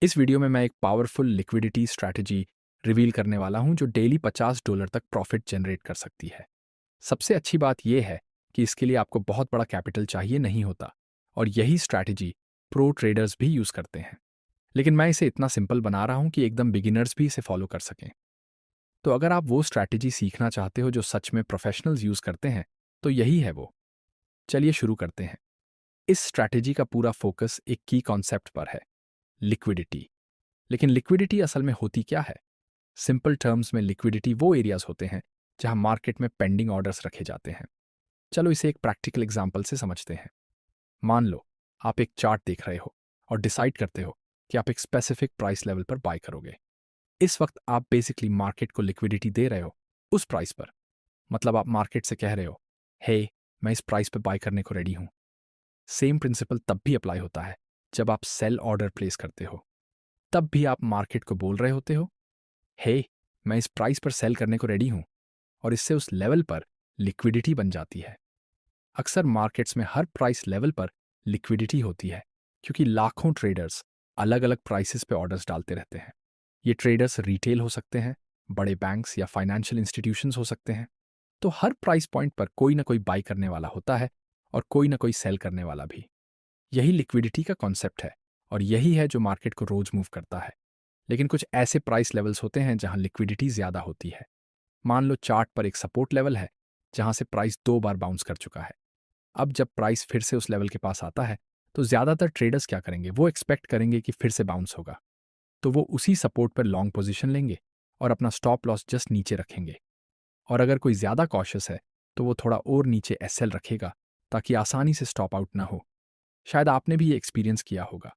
इस वीडियो में मैं एक पावरफुल लिक्विडिटी स्ट्रैटेजी रिवील करने वाला हूं जो डेली $50 तक प्रॉफिट जनरेट कर सकती है। सबसे अच्छी बात यह है कि इसके लिए आपको बहुत बड़ा कैपिटल चाहिए नहीं होता और यही स्ट्रैटेजी प्रो ट्रेडर्स भी यूज़ करते हैं। लेकिन मैं इसे इतना सिंपल बना रहा हूं कि एकदम बिगिनर्स भी इसे फॉलो कर सकें। तो अगर आप वो स्ट्रैटेजी सीखना चाहते हो जो सच में प्रोफेशनल्स यूज़ करते हैं तो यही है वो। चलिए शुरू करते हैं। इस स्ट्रैटेजी का पूरा फोकस एक की कॉन्सेप्ट पर है, लिक्विडिटी। लेकिन लिक्विडिटी असल में होती क्या है? सिंपल टर्म्स में लिक्विडिटी वो एरियाज होते हैं जहां मार्केट में पेंडिंग ऑर्डर्स रखे जाते हैं। चलो इसे एक प्रैक्टिकल एग्जांपल से समझते हैं। मान लो आप एक चार्ट देख रहे हो और डिसाइड करते हो कि आप एक स्पेसिफिक प्राइस लेवल पर बाय करोगे। इस वक्त आप बेसिकली मार्केट को लिक्विडिटी दे रहे हो उस प्राइस पर। मतलब आप मार्केट से कह रहे हो, हे मैं इस प्राइस पर बाय करने को रेडी हूं। सेम प्रिंसिपल तब भी अप्लाई होता है जब आप सेल ऑर्डर प्लेस करते हो। तब भी आप मार्केट को बोल रहे होते हो, हे मैं इस प्राइस पर सेल करने को रेडी हूं, और इससे उस लेवल पर लिक्विडिटी बन जाती है। अक्सर मार्केट्स में हर प्राइस लेवल पर लिक्विडिटी होती है क्योंकि लाखों ट्रेडर्स अलग अलग प्राइसेस पे ऑर्डर्स डालते रहते हैं। ये ट्रेडर्स रिटेल हो सकते हैं, बड़े बैंक्स या फाइनेंशियल इंस्टीट्यूशंस हो सकते हैं। तो हर प्राइस पॉइंट पर कोई ना कोई बाई करने वाला होता है और कोई ना कोई सेल करने वाला भी। यही लिक्विडिटी का कॉन्सेप्ट है और यही है जो मार्केट को रोज मूव करता है। लेकिन कुछ ऐसे प्राइस लेवल्स होते हैं जहां लिक्विडिटी ज्यादा होती है। मान लो चार्ट पर एक सपोर्ट लेवल है जहां से प्राइस 2 बार बाउंस कर चुका है। अब जब प्राइस फिर से उस लेवल के पास आता है तो ज्यादातर ट्रेडर्स क्या करेंगे, वो एक्सपेक्ट करेंगे कि फिर से बाउंस होगा। तो वो उसी सपोर्ट पर लॉन्ग पोजीशन लेंगे और अपना स्टॉप लॉस जस्ट नीचे रखेंगे। और अगर कोई ज्यादा कॉशियस है तो वो थोड़ा और नीचे एसएल रखेगा ताकि आसानी से स्टॉप आउट ना हो। शायद आपने भी ये एक्सपीरियंस किया होगा।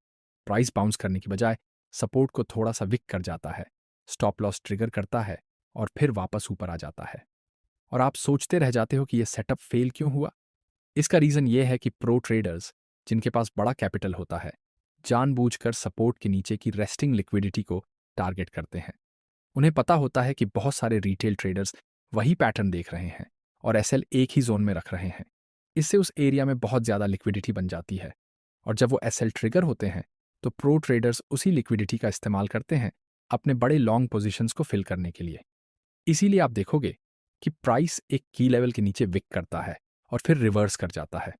प्राइस बाउंस करने की बजाय सपोर्ट को थोड़ा सा विक कर जाता है, स्टॉप लॉस ट्रिगर करता है और फिर वापस ऊपर आ जाता है। और आप सोचते रह जाते हो कि ये सेटअप फेल क्यों हुआ। इसका रीजन ये है कि प्रो ट्रेडर्स जिनके पास बड़ा कैपिटल होता है जानबूझकर सपोर्ट के नीचे की रेस्टिंग लिक्विडिटी को टारगेट करते हैं। उन्हें पता होता है कि बहुत सारे रिटेल ट्रेडर्स वही पैटर्न देख रहे हैं और एसएल एक ही जोन में रख रहे हैं। इससे उस एरिया में बहुत ज़्यादा लिक्विडिटी बन जाती है और जब वो एसएल ट्रिगर होते हैं तो प्रो ट्रेडर्स उसी लिक्विडिटी का इस्तेमाल करते हैं अपने बड़े लॉन्ग पोजीशंस को फिल करने के लिए। इसीलिए आप देखोगे कि प्राइस एक की लेवल के नीचे विक करता है और फिर रिवर्स कर जाता है।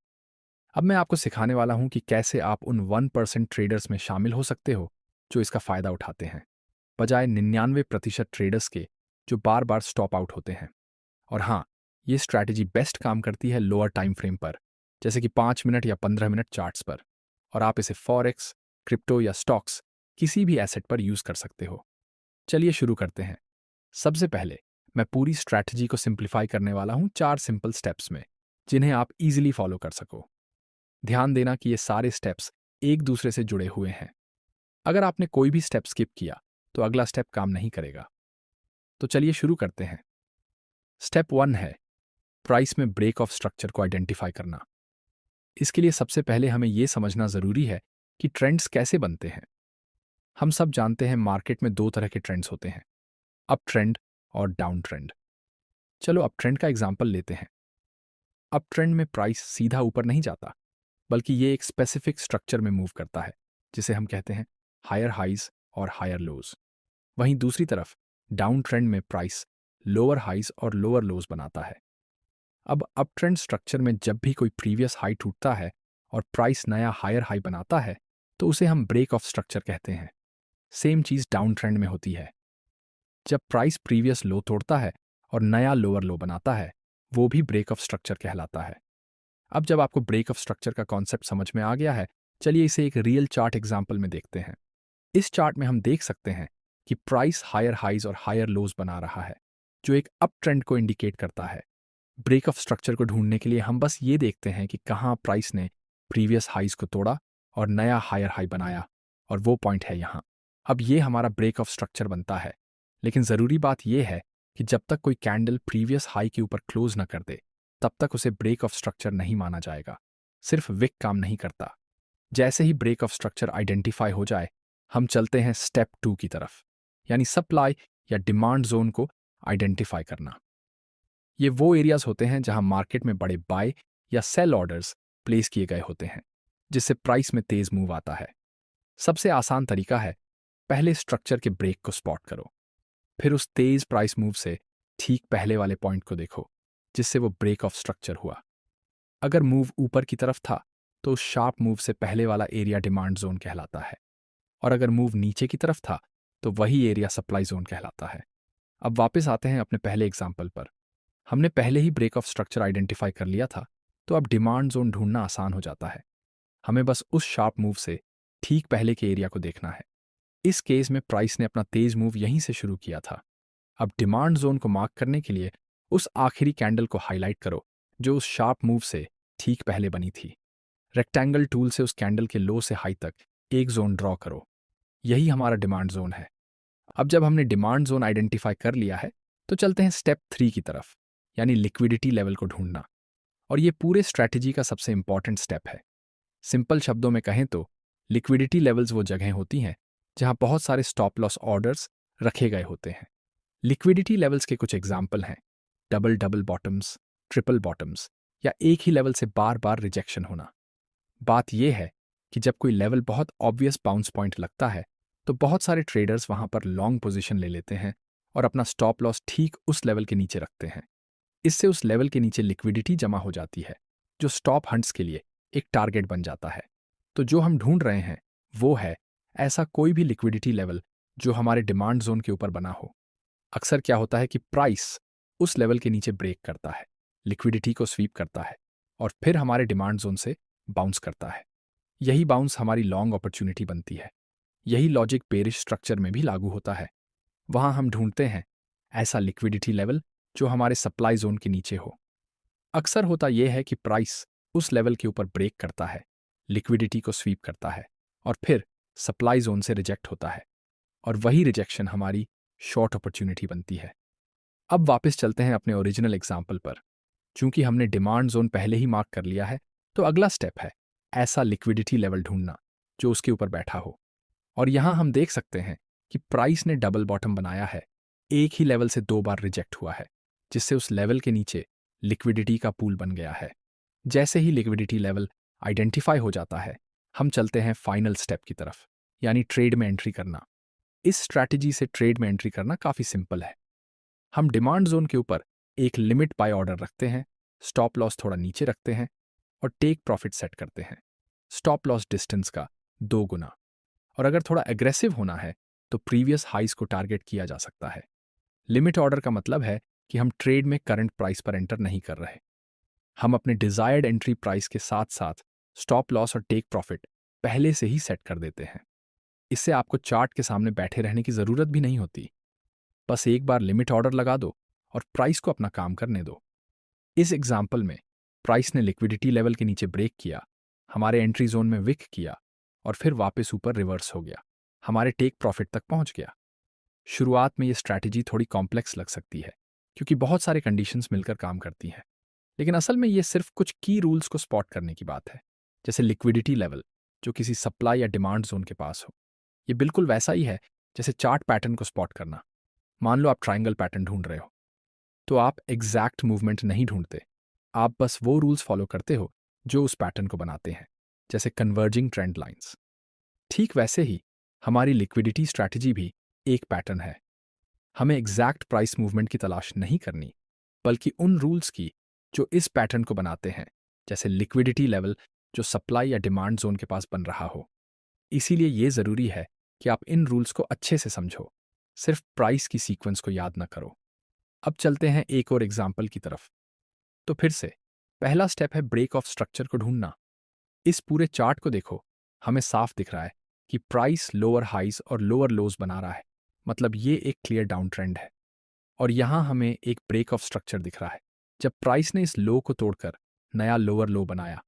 अब मैं आपको सिखाने वाला हूं कि कैसे आप उन 1% ट्रेडर्स में शामिल हो सकते हो जो इसका फायदा उठाते हैं, बजाय 99% ट्रेडर्स के जो बार बार स्टॉप आउट होते हैं। और हाँ, ये स्ट्रैटेजी बेस्ट काम करती है लोअर टाइम फ्रेम पर, जैसे कि 5 मिनट या 15 मिनट चार्ट्स पर। और आप इसे फॉरेक्स, क्रिप्टो या स्टॉक्स किसी भी एसेट पर यूज कर सकते हो। चलिए शुरू करते हैं। सबसे पहले मैं पूरी स्ट्रैटेजी को सिंप्लीफाई करने वाला हूं 4 सिंपल स्टेप्स में, जिन्हें आप इजीली फॉलो कर सको। ध्यान देना कि ये सारे स्टेप्स एक दूसरे से जुड़े हुए हैं। अगर आपने कोई भी स्टेप स्किप किया तो अगला स्टेप काम नहीं करेगा। तो चलिए शुरू करते हैं। स्टेप 1 है प्राइस में ब्रेक ऑफ स्ट्रक्चर को आइडेंटिफाई करना। इसके लिए सबसे पहले हमें यह समझना जरूरी है कि ट्रेंड्स कैसे बनते हैं। हम सब जानते हैं मार्केट में 2 तरह के ट्रेंड्स होते हैं, अप ट्रेंड और डाउन ट्रेंड। चलो अप ट्रेंड का एग्जांपल लेते हैं। अप ट्रेंड में प्राइस सीधा ऊपर नहीं जाता, बल्कि ये एक स्पेसिफिक स्ट्रक्चर में मूव करता है जिसे हम कहते हैं हायर हाइज और हायर लोज। वहीं दूसरी तरफ डाउन ट्रेंड में प्राइस लोअर हाइज और लोअर लोज बनाता है। अब अप ट्रेंड स्ट्रक्चर में जब भी कोई प्रीवियस हाई टूटता है और प्राइस नया हायर हाई बनाता है तो उसे हम ब्रेक ऑफ स्ट्रक्चर कहते हैं। सेम चीज डाउन ट्रेंड में होती है। जब प्राइस प्रीवियस लो तोड़ता है और नया लोअर लो बनाता है, वो भी ब्रेक ऑफ स्ट्रक्चर कहलाता है। अब जब आपको ब्रेक ऑफ स्ट्रक्चर का कॉन्सेप्ट समझ में आ गया है, चलिए इसे एक रियल चार्ट एग्जाम्पल में देखते हैं। इस चार्ट में हम देख सकते हैं कि प्राइस हायर हाइज और हायर लोज बना रहा है, जो एक अप ट्रेंड को इंडिकेट करता है। ब्रेक ऑफ स्ट्रक्चर को ढूंढने के लिए हम बस ये देखते हैं कि कहाँ प्राइस ने प्रीवियस हाइज को तोड़ा और नया हायर हाई बनाया, और वो पॉइंट है यहाँ। अब ये हमारा ब्रेक ऑफ स्ट्रक्चर बनता है। लेकिन ज़रूरी बात यह है कि जब तक कोई कैंडल प्रीवियस हाई के ऊपर क्लोज न कर दे, तब तक उसे ब्रेक ऑफ स्ट्रक्चर नहीं माना जाएगा। सिर्फ विक काम नहीं करता। जैसे ही ब्रेक ऑफ स्ट्रक्चर आइडेंटिफाई हो जाए, हम चलते हैं स्टेप 2 की तरफ, यानी सप्लाई या डिमांड जोन को आइडेंटिफाई करना। ये वो एरियाज होते हैं जहां मार्केट में बड़े बाय या सेल ऑर्डर्स प्लेस किए गए होते हैं, जिससे प्राइस में तेज मूव आता है। सबसे आसान तरीका है पहले स्ट्रक्चर के ब्रेक को स्पॉट करो, फिर उस तेज प्राइस मूव से ठीक पहले वाले पॉइंट को देखो जिससे वो ब्रेक ऑफ स्ट्रक्चर हुआ। अगर मूव ऊपर की तरफ था तो उस शार्प मूव से पहले वाला एरिया डिमांड जोन कहलाता है, और अगर मूव नीचे की तरफ था तो वही एरिया सप्लाई जोन कहलाता है। अब वापस आते हैं अपने पहले एग्जाम्पल पर। हमने पहले ही ब्रेक ऑफ स्ट्रक्चर आइडेंटिफाई कर लिया था, तो अब डिमांड जोन ढूंढना आसान हो जाता है। हमें बस उस शार्प मूव से ठीक पहले के एरिया को देखना है। इस केस में प्राइस ने अपना तेज मूव यहीं से शुरू किया था। अब डिमांड जोन को मार्क करने के लिए उस आखिरी कैंडल को हाईलाइट करो जो उस शार्प मूव से ठीक पहले बनी थी। रेक्टेंगल टूल से उस कैंडल के लो से हाई तक एक जोन ड्रॉ करो। यही हमारा डिमांड जोन है। अब जब हमने डिमांड जोन आइडेंटिफाई कर लिया है तो चलते हैं स्टेप 3 की तरफ, यानी लिक्विडिटी लेवल को ढूंढना। और ये पूरे स्ट्रैटेजी का सबसे इंपॉर्टेंट स्टेप है। सिंपल शब्दों में कहें तो लिक्विडिटी लेवल्स वो जगह होती हैं जहां बहुत सारे स्टॉप लॉस ऑर्डर्स रखे गए होते हैं। लिक्विडिटी लेवल्स के कुछ एग्जाम्पल हैं double double bottoms, triple bottoms, या एक ही लेवल से बार बार रिजेक्शन होना। बात यह है कि जब कोई लेवल बहुत ऑब्वियस बाउंस पॉइंट लगता है तो बहुत सारे ट्रेडर्स वहां पर लॉन्ग पोजीशन ले लेते हैं और अपना स्टॉप लॉस ठीक उस लेवल के नीचे रखते हैं। इससे उस लेवल के नीचे लिक्विडिटी जमा हो जाती है जो स्टॉप हंट्स के लिए एक टारगेट बन जाता है। तो जो हम ढूंढ रहे हैं वो है ऐसा कोई भी लिक्विडिटी लेवल जो हमारे डिमांड जोन के ऊपर बना हो। अक्सर क्या होता है कि प्राइस उस लेवल के नीचे ब्रेक करता है, लिक्विडिटी को स्वीप करता है और फिर हमारे डिमांड जोन से बाउंस करता है। यही बाउंस हमारी लॉन्ग अपॉर्चुनिटी बनती है। यही लॉजिक बेरिश स्ट्रक्चर में भी लागू होता है। वहां हम ढूंढते हैं ऐसा लिक्विडिटी लेवल जो हमारे सप्लाई जोन के नीचे हो। अक्सर होता यह है कि प्राइस उस लेवल के ऊपर ब्रेक करता है, लिक्विडिटी को स्वीप करता है और फिर सप्लाई जोन से रिजेक्ट होता है, और वही रिजेक्शन हमारी शॉर्ट अपॉर्चुनिटी बनती है। अब वापस चलते हैं अपने ओरिजिनल एग्जाम्पल पर। चूंकि हमने डिमांड जोन पहले ही मार्क कर लिया है तो अगला स्टेप है ऐसा लिक्विडिटी लेवल ढूंढना जो उसके ऊपर बैठा हो। और यहां हम देख सकते हैं कि प्राइस ने डबल बॉटम बनाया है, एक ही लेवल से 2 बार रिजेक्ट हुआ है, जिससे उस लेवल के नीचे लिक्विडिटी का पूल बन गया है। जैसे ही लिक्विडिटी लेवल आइडेंटिफाई हो जाता है हम चलते हैं फाइनल स्टेप की तरफ, यानी ट्रेड में एंट्री करना। इस स्ट्रैटेजी से ट्रेड में एंट्री करना काफी सिंपल है। हम डिमांड जोन के ऊपर एक लिमिट बाय ऑर्डर रखते हैं, स्टॉप लॉस थोड़ा नीचे रखते हैं और टेक प्रॉफिट सेट करते हैं स्टॉप लॉस डिस्टेंस का 2 गुना। और अगर थोड़ा एग्रेसिव होना है तो प्रीवियस हाइस को टारगेट किया जा सकता है। लिमिट ऑर्डर का मतलब है कि हम ट्रेड में करंट प्राइस पर एंटर नहीं कर रहे। हम अपने डिजायर्ड एंट्री प्राइस के साथ साथ स्टॉप लॉस और टेक प्रॉफिट पहले से ही सेट कर देते हैं। इससे आपको चार्ट के सामने बैठे रहने की जरूरत भी नहीं होती। बस एक बार लिमिट ऑर्डर लगा दो और प्राइस को अपना काम करने दो। इस एग्जाम्पल में प्राइस ने लिक्विडिटी लेवल के नीचे ब्रेक किया, हमारे एंट्री जोन में विक किया और फिर वापस ऊपर रिवर्स हो गया, हमारे टेक प्रॉफिट तक पहुंच गया। शुरुआत में ये स्ट्रैटेजी थोड़ी कॉम्प्लेक्स लग सकती है क्योंकि बहुत सारे कंडीशंस मिलकर काम करती हैं, लेकिन असल में ये सिर्फ कुछ की रूल्स को स्पॉट करने की बात है। जैसे लिक्विडिटी लेवल जो किसी सप्लाई या डिमांड जोन के पास हो। ये बिल्कुल वैसा ही है जैसे चार्ट पैटर्न को स्पॉट करना। मान लो आप ट्रायंगल पैटर्न ढूंढ रहे हो तो आप एग्जैक्ट मूवमेंट नहीं ढूंढते, आप बस वो रूल्स फॉलो करते हो जो उस पैटर्न को बनाते हैं, जैसे कन्वर्जिंग ट्रेंड लाइंस। ठीक वैसे ही हमारी लिक्विडिटी स्ट्रैटेजी भी एक पैटर्न है। हमें एग्जैक्ट प्राइस मूवमेंट की तलाश नहीं करनी, बल्कि उन रूल्स की जो इस पैटर्न को बनाते हैं, जैसे लिक्विडिटी लेवल जो सप्लाई या डिमांड जोन के पास बन रहा हो। इसीलिए ये जरूरी है कि आप इन रूल्स को अच्छे से समझो, सिर्फ प्राइस की सीक्वेंस को याद ना करो। अब चलते हैं एक और एग्जाम्पल की तरफ। तो फिर से पहला स्टेप है ब्रेक ऑफ स्ट्रक्चर को ढूंढना। इस पूरे चार्ट को देखो, हमें साफ दिख रहा है कि प्राइस लोअर हाइज और लोअर लोज बना रहा है, मतलब ये एक क्लियर डाउन ट्रेंड है। और यहां हमें एक ब्रेक ऑफ स्ट्रक्चर दिख रहा है जब प्राइस ने इस लो को तोड़कर नया लोअर लो बनाया।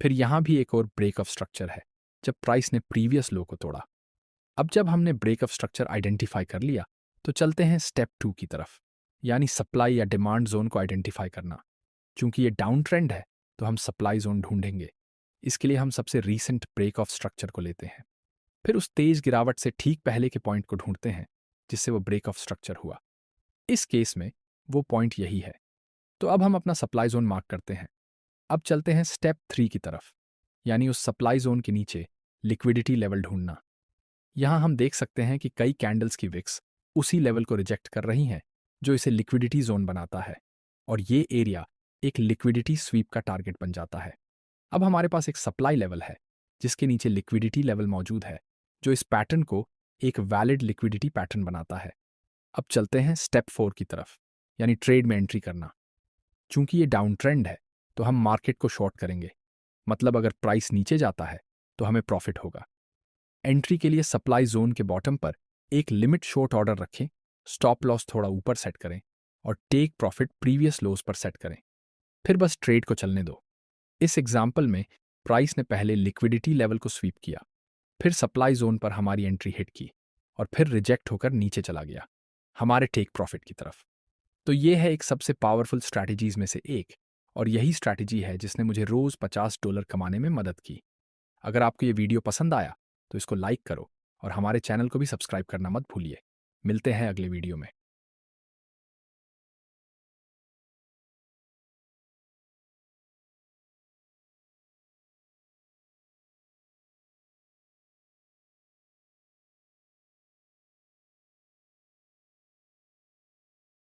फिर यहां भी एक और ब्रेक ऑफ स्ट्रक्चर है जब प्राइस ने प्रीवियस लो को तोड़ा। अब जब हमने ब्रेक ऑफ स्ट्रक्चर आइडेंटिफाई कर लिया तो चलते हैं स्टेप 2 की तरफ, यानी सप्लाई या डिमांड जोन को आइडेंटिफाई करना। चूंकि ये डाउन ट्रेंड है तो हम सप्लाई जोन ढूंढेंगे। इसके लिए हम सबसे रीसेंट ब्रेक ऑफ स्ट्रक्चर को लेते हैं, फिर उस तेज गिरावट से ठीक पहले के पॉइंट को ढूंढते हैं जिससे वो ब्रेक ऑफ स्ट्रक्चर हुआ। इस केस में वो पॉइंट यही है। तो अब हम अपना सप्लाई जोन मार्क करते हैं। अब चलते हैं स्टेप 3 की तरफ, यानी उस सप्लाई जोन के नीचे लिक्विडिटी लेवल ढूंढना। यहाँ हम देख सकते हैं कि कई कैंडल्स की विक्स उसी लेवल को रिजेक्ट कर रही हैं जो इसे लिक्विडिटी जोन बनाता है, और ये एरिया एक लिक्विडिटी स्वीप का टारगेट बन जाता है। अब हमारे पास एक सप्लाई लेवल है जिसके नीचे लिक्विडिटी लेवल मौजूद है, जो इस पैटर्न को एक वैलिड लिक्विडिटी पैटर्न बनाता है। अब चलते हैं स्टेप 4 की तरफ, यानी ट्रेड में एंट्री करना। चूंकि ये डाउन ट्रेंड है तो हम मार्केट को शॉर्ट करेंगे, मतलब अगर प्राइस नीचे जाता है तो हमें प्रॉफिट होगा। एंट्री के लिए सप्लाई जोन के बॉटम पर एक लिमिट शॉर्ट ऑर्डर रखें, स्टॉप लॉस थोड़ा ऊपर सेट करें और टेक प्रॉफिट प्रीवियस लोज पर सेट करें। फिर बस ट्रेड को चलने दो। इस एग्जाम्पल में प्राइस ने पहले लिक्विडिटी लेवल को स्वीप किया, फिर सप्लाई जोन पर हमारी एंट्री हिट की और फिर रिजेक्ट होकर नीचे चला गया हमारे टेक प्रॉफिट की तरफ। तो ये है एक सबसे पावरफुल स्ट्रैटेजीज में से एक, और यही स्ट्रैटेजी है जिसने मुझे रोज $50 कमाने में मदद की। अगर आपको ये वीडियो पसंद आया तो इसको लाइक करो और हमारे चैनल को भी सब्सक्राइब करना मत भूलिए। मिलते हैं अगले वीडियो में।